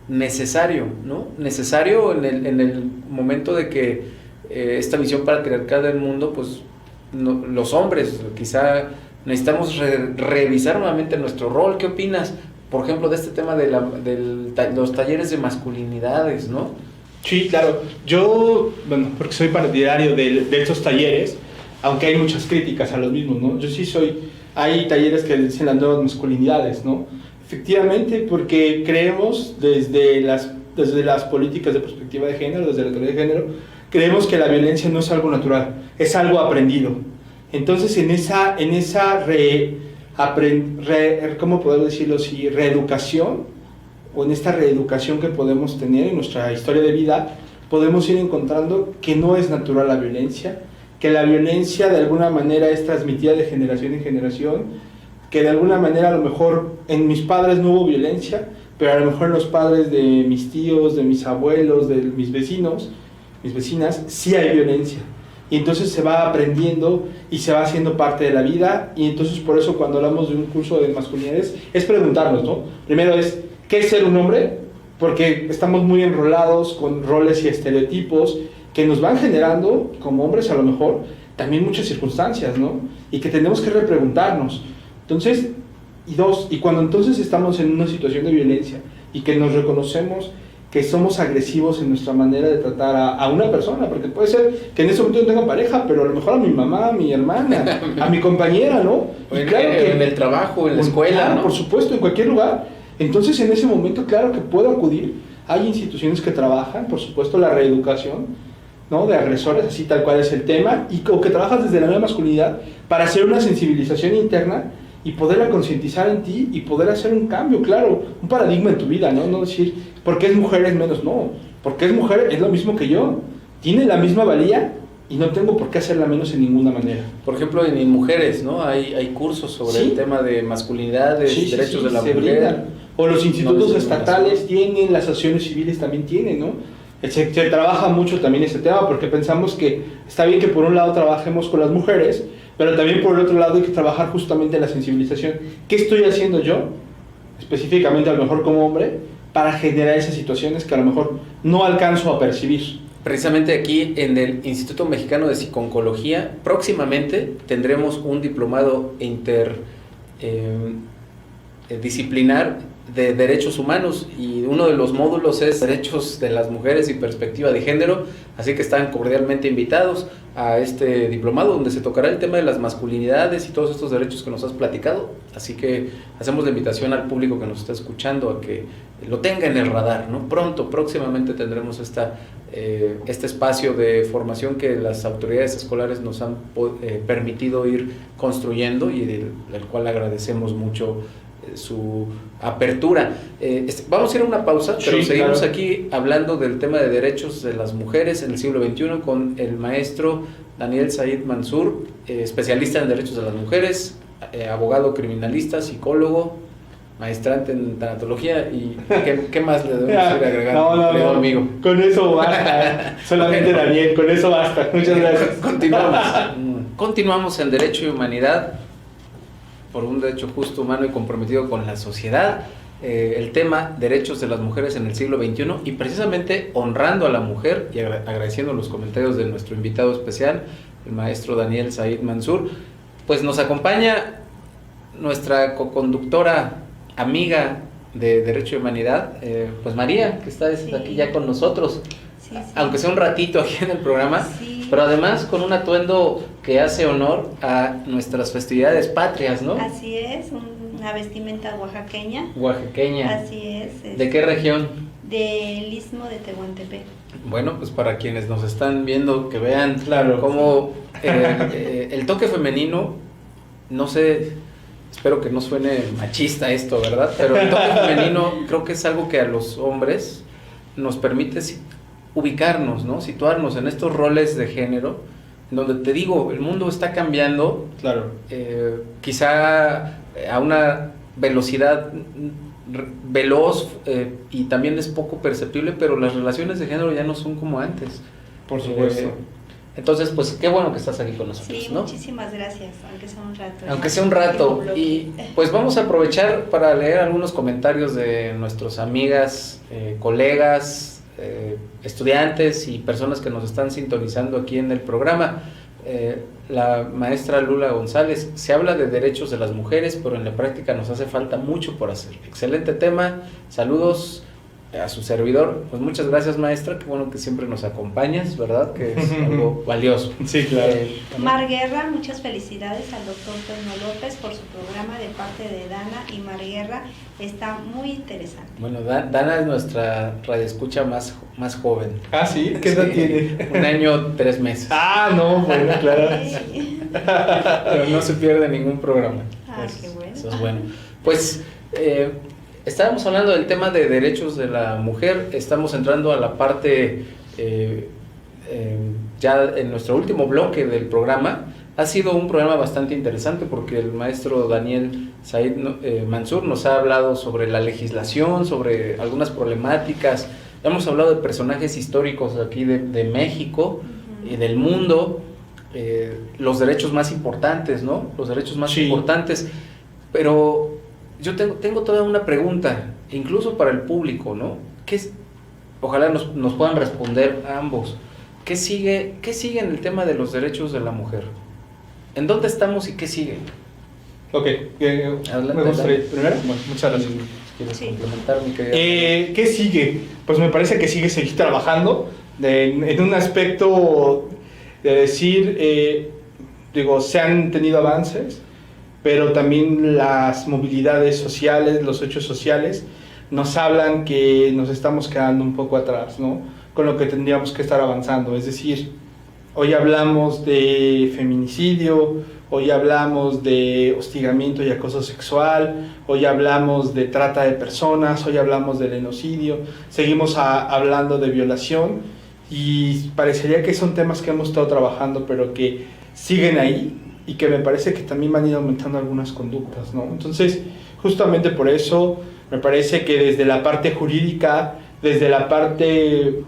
S1: necesario, ¿no? Necesario en el momento de que esta visión patriarcal del mundo, pues los hombres quizá necesitamos revisar nuevamente nuestro rol. ¿Qué opinas, por ejemplo, de este tema de los talleres de masculinidades, ¿no?
S2: Sí, claro. Yo, bueno, porque soy partidario de estos talleres, aunque hay muchas críticas a los mismos, ¿no? Yo sí hay talleres que dicen las nuevas masculinidades, ¿no? Efectivamente, porque creemos desde las políticas de perspectiva de género, desde la teoría de género, creemos que la violencia no es algo natural, es algo aprendido. Entonces, en esa ¿cómo poder decirlo así? Reeducación, o en esta reeducación que podemos tener en nuestra historia de vida, podemos ir encontrando que no es natural la violencia, que la violencia de alguna manera es transmitida de generación en generación, que de alguna manera a lo mejor en mis padres no hubo violencia, pero a lo mejor en los padres de mis tíos, de mis abuelos, de mis vecinos, mis vecinas, sí hay violencia. Y entonces se va aprendiendo y se va haciendo parte de la vida, y entonces por eso cuando hablamos de un curso de masculinidades es preguntarnos, ¿no? Primero es, ¿qué es ser un hombre? Porque estamos muy enrolados con roles y estereotipos que nos van generando como hombres a lo mejor también muchas circunstancias, ¿no? Y que tenemos que repreguntarnos. Entonces, y cuando entonces estamos en una situación de violencia y que nos reconocemos que somos agresivos en nuestra manera de tratar a una persona, porque puede ser que en ese momento no tenga pareja, pero a lo mejor a mi mamá, a mi hermana, a mi compañera, ¿no?
S1: Y claro que en el trabajo, en la escuela,
S2: claro,
S1: ¿no?
S2: Por supuesto, en cualquier lugar. Entonces, en ese momento, claro que puedo acudir. Hay instituciones que trabajan, por supuesto, la reeducación, ¿no? De agresores, así tal cual es el tema, o que trabajas desde la nueva masculinidad para hacer una sensibilización interna y poderla concientizar en ti y poder hacer un cambio, claro, un paradigma en tu vida, ¿no? No decir, porque es mujer es menos, no, porque es mujer es lo mismo que yo, tiene la misma valía y no tengo por qué hacerla menos en ninguna manera.
S1: Por ejemplo, en mujeres, ¿no? Hay cursos sobre el tema de masculinidades, derechos de la mujer.
S2: Brindan. O los institutos estatales tienen, las asociaciones civiles también tienen, ¿no? Se trabaja mucho también este tema porque pensamos que está bien que por un lado trabajemos con las mujeres, pero también por el otro lado hay que trabajar justamente en la sensibilización. ¿Qué estoy haciendo yo, específicamente a lo mejor como hombre, para generar esas situaciones que a lo mejor no alcanzo a percibir?
S1: Precisamente aquí en el Instituto Mexicano de Psiconcología, próximamente tendremos un diplomado interdisciplinar de derechos humanos, y uno de los módulos es derechos de las mujeres y perspectiva de género, así que están cordialmente invitados a este diplomado donde se tocará el tema de las masculinidades y todos estos derechos que nos has platicado, así que hacemos la invitación al público que nos está escuchando a que lo tenga en el radar, ¿no? Próximamente tendremos este espacio de formación que las autoridades escolares nos han permitido ir construyendo y del cual agradecemos mucho su apertura. Vamos a ir a una pausa, pero sí, seguimos aquí hablando del tema de derechos de las mujeres en el siglo XXI con el maestro Daniel Said Mansur, especialista en derechos de las mujeres, abogado criminalista, psicólogo, maestrante en tanatología. ¿Y qué más le debemos ir agregando?
S2: No, amigo. Con eso basta. Solamente bueno, Daniel, con eso basta. Muchas gracias.
S1: Continuamos en Derecho y Humanidad, por un derecho justo, humano y comprometido con la sociedad. El tema derechos de las mujeres en el siglo XXI, y precisamente honrando a la mujer y agradeciendo los comentarios de nuestro invitado especial, el maestro Daniel Said Mansur. Pues nos acompaña nuestra coconductora, amiga de Derecho y Humanidad, pues María, que está aquí ya con nosotros, aunque sea un ratito aquí en el programa, pero además con un atuendo que hace honor a nuestras festividades patrias, ¿no?
S3: Así es, una vestimenta oaxaqueña.
S1: Oaxaqueña.
S3: Así es.
S1: ¿De qué región?
S3: Del Istmo de Tehuantepec.
S1: Bueno, pues para quienes nos están viendo, que vean cómo el toque femenino, no sé, espero que no suene machista esto, ¿verdad? Pero el toque femenino creo que es algo que a los hombres nos permite ubicarnos, ¿no? Situarnos en estos roles de género, en donde te digo, el mundo está cambiando, quizá a una velocidad veloz, y también es poco perceptible, pero las relaciones de género ya no son como antes.
S2: Por supuesto.
S1: Entonces, pues qué bueno que estás aquí con nosotros,
S3: sí,
S1: ¿no?
S3: Muchísimas gracias, aunque sea un rato.
S1: Aunque sea un rato. Y pues vamos a aprovechar para leer algunos comentarios de nuestras amigas, colegas, estudiantes y personas que nos están sintonizando aquí en el programa. La maestra Lula González: se habla de derechos de las mujeres, pero en la práctica nos hace falta mucho por hacer. Excelente tema, saludos a su servidor. Pues muchas gracias, maestra, qué bueno que siempre nos acompañas, ¿verdad? Que es algo valioso.
S2: Sí, claro.
S3: Mar Guerra, muchas felicidades al doctor Toño López por su programa de parte de Dana y Mar Guerra, está muy interesante.
S1: Bueno, Dana es nuestra radioescucha más joven.
S2: ¿Ah, sí? ¿Qué edad tiene?
S1: 1 año, 3 meses.
S2: Ah, no, bueno, claro.
S3: Sí.
S1: Pero no se pierde ningún programa.
S3: Qué bueno.
S1: Eso es bueno. Pues estábamos hablando del tema de derechos de la mujer, estamos entrando a la parte, ya en nuestro último bloque del programa. Ha sido un programa bastante interesante porque el maestro Daniel Said Mansur nos ha hablado sobre la legislación, sobre algunas problemáticas. Hemos hablado de personajes históricos aquí de México y del mundo, los derechos más importantes, ¿no? Los derechos más importantes. Pero yo tengo toda una pregunta, incluso para el público, ¿no? Ojalá nos puedan responder a ambos. ¿Qué sigue en el tema de los derechos de la mujer? ¿En dónde estamos y qué sigue?
S2: Ok,
S1: adelante.
S2: ¿Me gustaría primero? Bueno, muchas gracias.
S1: ¿Quieres complementar, mi querida?
S2: ¿Qué sigue? Pues me parece que seguir trabajando en un aspecto de decir, se han tenido avances, pero también las movilidades sociales, los hechos sociales, nos hablan que nos estamos quedando un poco atrás, ¿no? Con lo que tendríamos que estar avanzando. Es decir, hoy hablamos de feminicidio, hoy hablamos de hostigamiento y acoso sexual, hoy hablamos de trata de personas, hoy hablamos de genocidio, seguimos hablando de violación, y parecería que son temas que hemos estado trabajando, pero que siguen ahí, y que me parece que también van a ir aumentando algunas conductas, ¿no? Entonces, justamente por eso, me parece que desde la parte jurídica, desde la parte,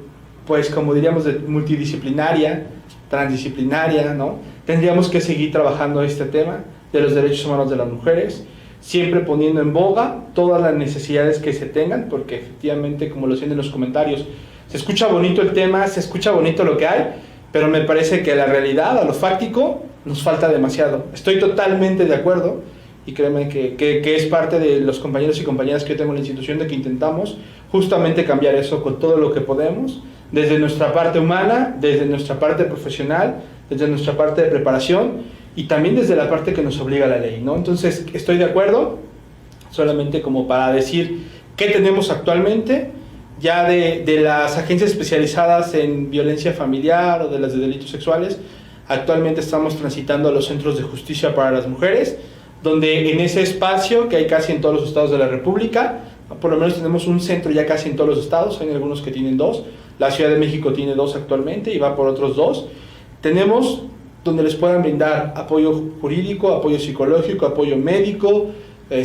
S2: pues como diríamos, multidisciplinaria, transdisciplinaria, ¿no? Tendríamos que seguir trabajando este tema de los derechos humanos de las mujeres, siempre poniendo en boga todas las necesidades que se tengan, porque efectivamente, como lo decían en los comentarios, se escucha bonito el tema, se escucha bonito lo que hay, pero me parece que a la realidad, a lo fáctico, nos falta demasiado. Estoy totalmente de acuerdo, y créeme que es parte de los compañeros y compañeras que yo tengo en la institución, de que intentamos justamente cambiar eso con todo lo que podemos, desde nuestra parte humana, desde nuestra parte profesional, desde nuestra parte de preparación y también desde la parte que nos obliga la ley, ¿no? Entonces, estoy de acuerdo, solamente como para decir qué tenemos actualmente, ya de las agencias especializadas en violencia familiar o de las de delitos sexuales. Actualmente estamos transitando a los centros de justicia para las mujeres, donde en ese espacio que hay casi en todos los estados de la República, por lo menos tenemos un centro ya casi en todos los estados, hay algunos que tienen 2, la Ciudad de México tiene 2 actualmente y va por otros 2. Tenemos donde les puedan brindar apoyo jurídico, apoyo psicológico, apoyo médico,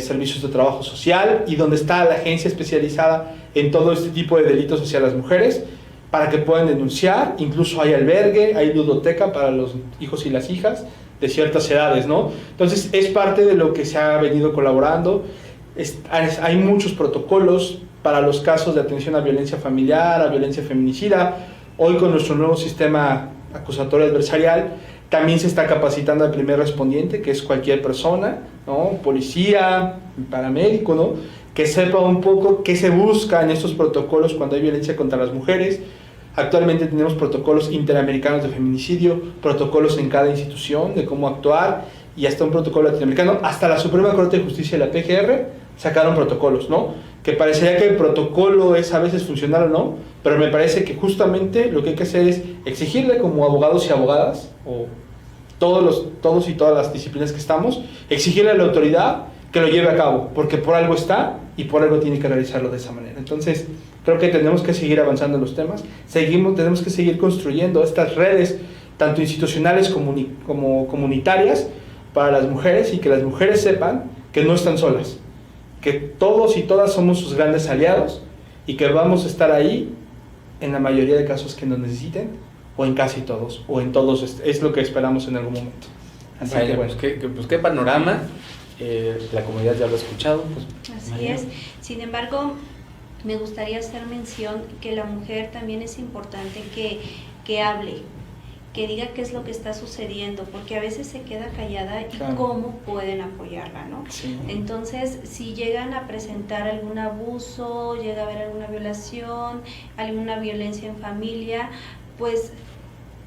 S2: servicios de trabajo social, y donde está la agencia especializada en todo este tipo de delitos hacia las mujeres, para que puedan denunciar. Incluso hay albergue, hay ludoteca para los hijos y las hijas de ciertas edades, ¿no? Entonces es parte de lo que se ha venido colaborando. Hay muchos protocolos para los casos de atención a violencia familiar, a violencia feminicida. Hoy, con nuestro nuevo sistema acusatorio adversarial, también se está capacitando al primer respondiente, que es cualquier persona, ¿no? Policía, paramédico, ¿no? Que sepa un poco qué se busca en estos protocolos cuando hay violencia contra las mujeres. Actualmente tenemos protocolos interamericanos de feminicidio, protocolos en cada institución de cómo actuar, y hasta un protocolo latinoamericano. Hasta la Suprema Corte de Justicia y la PGR sacaron protocolos, ¿no? Que parecería que el protocolo es a veces funcional o no, pero me parece que justamente lo que hay que hacer es exigirle, como abogados y abogadas, o todos y todas las disciplinas que estamos, exigirle a la autoridad que lo lleve a cabo, porque por algo está y por algo tiene que realizarlo de esa manera. Entonces, creo que tenemos que seguir avanzando en los temas, tenemos que seguir construyendo estas redes, tanto institucionales como comunitarias, para las mujeres, y que las mujeres sepan que no están solas, que todos y todas somos sus grandes aliados, y que vamos a estar ahí en la mayoría de casos que nos necesiten, o en casi todos, o en todos, es lo que esperamos en algún momento. Así
S1: Vaya,
S2: que bueno.
S1: pues qué panorama, la comunidad ya lo ha escuchado. Pues,
S3: Así
S1: María.
S3: es. Sin embargo, me gustaría hacer mención que la mujer también es importante que hable, que diga qué es lo que está sucediendo, porque a veces se queda callada y
S2: Claro.
S3: cómo pueden apoyarla, ¿no?
S2: Sí.
S3: Entonces, si llegan a presentar algún abuso, llega a haber alguna violación, alguna violencia en familia, pues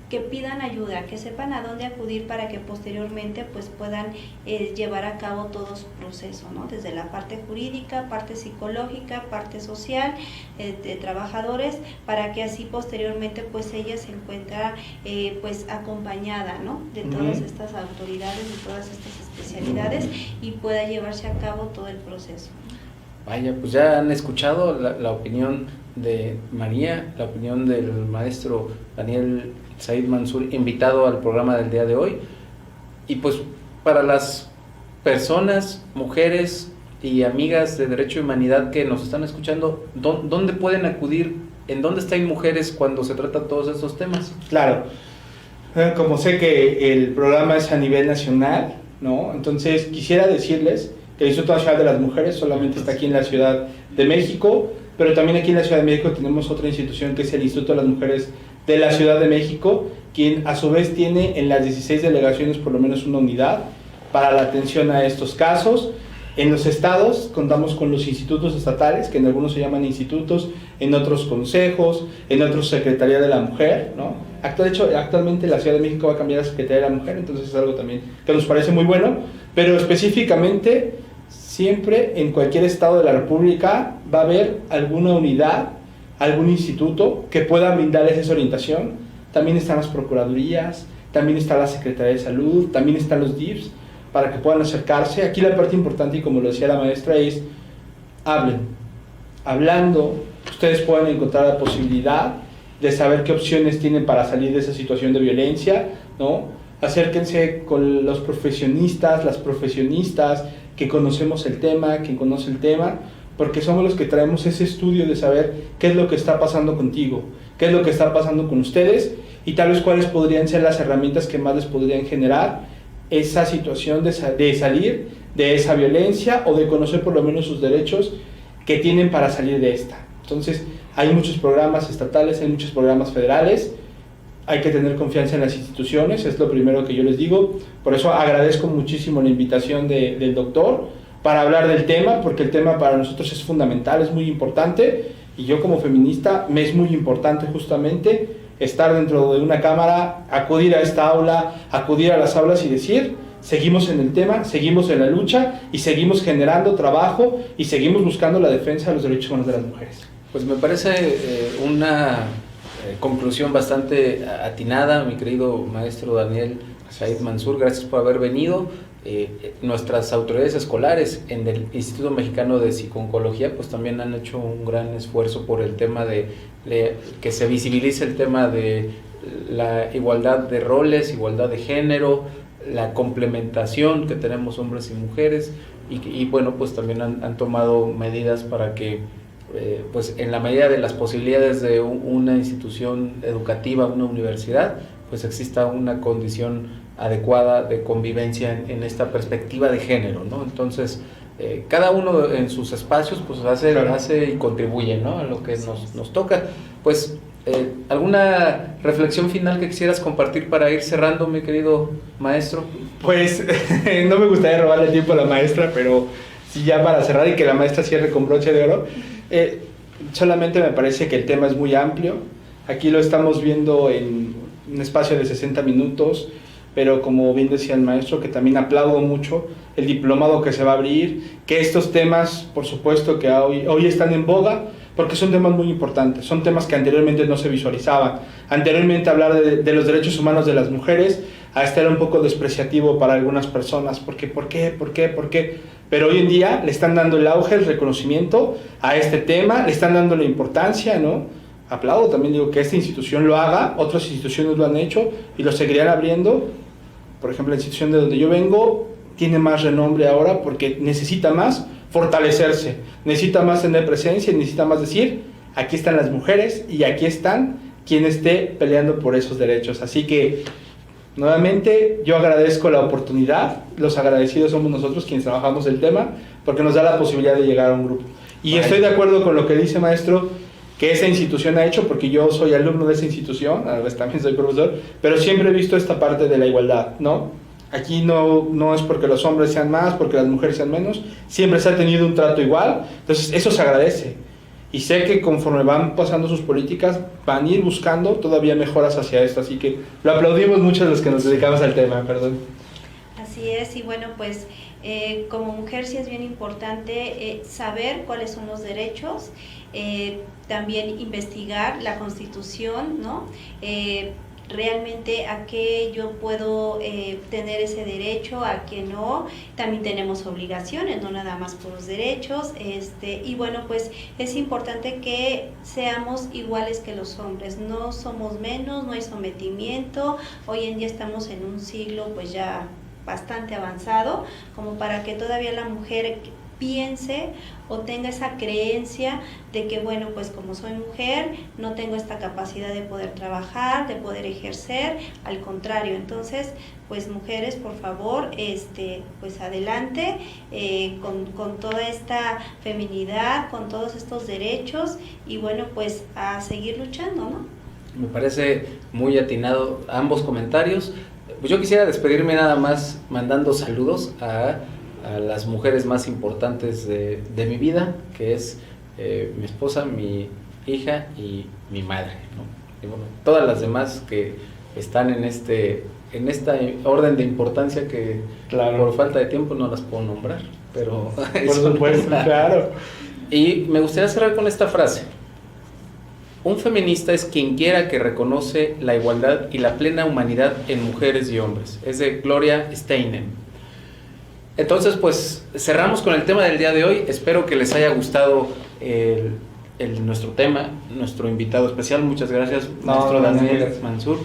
S3: que pidan ayuda, que sepan a dónde acudir para que posteriormente pues puedan llevar a cabo todo su proceso, ¿no? Desde la parte jurídica, parte psicológica, parte social, de trabajadores, para que así posteriormente pues ella se encuentra pues acompañada, ¿no? De todas estas autoridades, de todas estas especialidades, y pueda llevarse a cabo todo el proceso.
S1: Vaya, pues ya han escuchado la opinión de María, la opinión del maestro Daniel Said Mansur, invitado al programa del día de hoy. Y pues para las personas, mujeres y amigas de Derecho y Humanidad que nos están escuchando, ¿dónde pueden acudir? ¿En dónde están mujeres cuando se tratan todos estos temas?
S2: Claro, como sé que el programa es a nivel nacional, ¿no? Entonces quisiera decirles que el Instituto Nacional de las Mujeres solamente está aquí en la Ciudad de México, pero también aquí en la Ciudad de México tenemos otra institución, que es el Instituto de las Mujeres de la Ciudad de México, quien a su vez tiene en las 16 delegaciones por lo menos una unidad para la atención a estos casos. En los estados contamos con los institutos estatales, que en algunos se llaman institutos, en otros consejos, en otros Secretaría de la Mujer, ¿no? De hecho, actualmente la Ciudad de México va a cambiar a Secretaría de la Mujer, entonces es algo también que nos parece muy bueno, pero específicamente siempre en cualquier estado de la República va a haber alguna unidad, algún instituto que pueda brindarles esa orientación. También están las procuradurías, también está la Secretaría de Salud, también están los DIFs, para que puedan acercarse. Aquí la parte importante, y como lo decía la maestra, es hablen. Hablando, ustedes pueden encontrar la posibilidad de saber qué opciones tienen para salir de esa situación de violencia, ¿no? Acérquense con los profesionistas, las profesionistas que conocemos el tema, quien conoce el tema, porque somos los que traemos ese estudio de saber qué es lo que está pasando contigo, qué es lo que está pasando con ustedes, y tal vez cuáles podrían ser las herramientas que más les podrían generar esa situación de salir de esa violencia, o de conocer por lo menos sus derechos que tienen para salir de esta. Entonces, hay muchos programas estatales, hay muchos programas federales. hay que tener confianza en las instituciones, es lo primero que yo les digo. Por eso agradezco muchísimo la invitación del doctor para hablar del tema, porque el tema para nosotros es fundamental, es muy importante, y yo como feminista me es muy importante justamente estar dentro de una cámara, acudir a esta aula, acudir a las aulas y decir: seguimos en el tema, seguimos en la lucha y seguimos generando trabajo y seguimos buscando la defensa de los derechos humanos de las mujeres.
S1: Pues me parece una conclusión bastante atinada, mi querido maestro Daniel Said Mansur. Gracias por haber venido. Nuestras autoridades escolares en el Instituto Mexicano de Psico-Oncología pues también han hecho un gran esfuerzo por el tema de que se visibilice el tema de la igualdad de roles, igualdad de género, la complementación que tenemos hombres y mujeres, y bueno, pues también han tomado medidas para que pues en la medida de las posibilidades de una institución educativa, una universidad, pues exista una condición adecuada de convivencia en esta perspectiva de género, ¿no? Entonces, cada uno en sus espacios pues hace y contribuye, ¿no?, a lo que nos toca. Pues, ¿alguna reflexión final que quisieras compartir para ir cerrando, mi querido maestro?
S2: Pues no me gustaría robarle el tiempo a la maestra, pero sí, ya para cerrar y que la maestra cierre con broche de oro, solamente me parece que el tema es muy amplio. Aquí lo estamos viendo en un espacio de 60 minutos, pero como bien decía el maestro, que también aplaudo mucho el diplomado que se va a abrir, que estos temas, por supuesto, que hoy están en boga, porque son temas muy importantes, son temas que anteriormente no se visualizaban. Anteriormente hablar de los derechos humanos de las mujeres hasta era un poco despreciativo para algunas personas, porque ¿por qué? Pero hoy en día le están dando el auge, el reconocimiento a este tema, le están dando la importancia, ¿no? Aplaudo también, digo, que esta institución lo haga, otras instituciones lo han hecho y lo seguirán abriendo. Por ejemplo, la institución de donde yo vengo tiene más renombre ahora porque necesita más fortalecerse, necesita más tener presencia, necesita más decir: aquí están las mujeres y aquí están quien esté peleando por esos derechos. Así que, nuevamente, yo agradezco la oportunidad, los agradecidos somos nosotros quienes trabajamos el tema, porque nos da la posibilidad de llegar a un grupo. Y estoy de acuerdo con lo que dice maestro, que esa institución ha hecho, porque yo soy alumno de esa institución, a veces también soy profesor, pero siempre he visto esta parte de la igualdad, ¿no? Aquí no es porque los hombres sean más, porque las mujeres sean menos, siempre se ha tenido un trato igual, entonces eso se agradece. Y sé que conforme van pasando sus políticas, van a ir buscando todavía mejoras hacia esto, así que lo aplaudimos mucho a los que nos dedicamos al tema, perdón.
S3: Así es, y bueno, pues como mujer sí es bien importante saber cuáles son los derechos, también investigar la Constitución, ¿no? Realmente a qué yo puedo tener ese derecho, a qué no. También tenemos obligaciones, no nada más por los derechos, y bueno, pues es importante que seamos iguales que los hombres, no somos menos, no hay sometimiento. Hoy en día estamos en un siglo pues ya bastante avanzado, como para que todavía la mujer piense o tenga esa creencia de que, bueno, pues como soy mujer, no tengo esta capacidad de poder trabajar, de poder ejercer. Al contrario, entonces, pues mujeres, por favor, pues adelante, con toda esta feminidad, con todos estos derechos, y bueno, pues a seguir luchando, ¿no?
S1: Me parece muy atinado ambos comentarios. Pues yo quisiera despedirme nada más mandando saludos a las mujeres más importantes de mi vida, que es mi esposa, mi hija y mi madre, ¿no? Y bueno, todas las demás que están en esta orden de importancia que, claro, por falta de tiempo no las puedo nombrar, pero
S2: por supuesto, claro.
S1: Y me gustaría cerrar con esta frase: un feminista es quien quiera que reconoce la igualdad y la plena humanidad en mujeres y hombres. Es de Gloria Steinem. Entonces, pues cerramos con el tema del día de hoy. Espero que les haya gustado nuestro tema, nuestro invitado especial. Muchas gracias, maestro Daniel Mansur,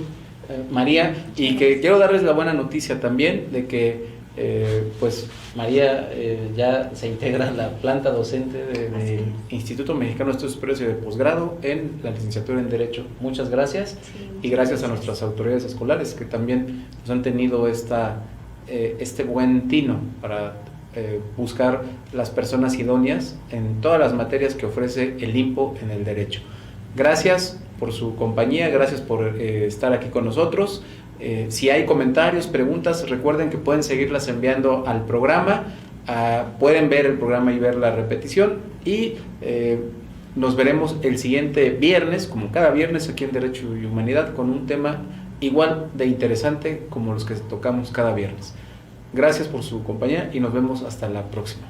S1: María. Y que quiero darles la buena noticia también de que pues María ya se integra en la planta docente del Instituto Mexicano de Estudios Superiores y de Posgrado en la licenciatura en Derecho. Muchas gracias. Sí, y gracias a nuestras autoridades escolares que también nos han tenido este buen tino para buscar las personas idóneas en todas las materias que ofrece el IMPO en el derecho. Gracias por su compañía, gracias por estar aquí con nosotros. Si hay comentarios, preguntas, recuerden que pueden seguirlas enviando al programa. Pueden ver el programa y ver la repetición. Y nos veremos el siguiente viernes, como cada viernes aquí en Derecho y Humanidad, con un tema igual de interesante como los que tocamos cada viernes. Gracias por su compañía y nos vemos hasta la próxima.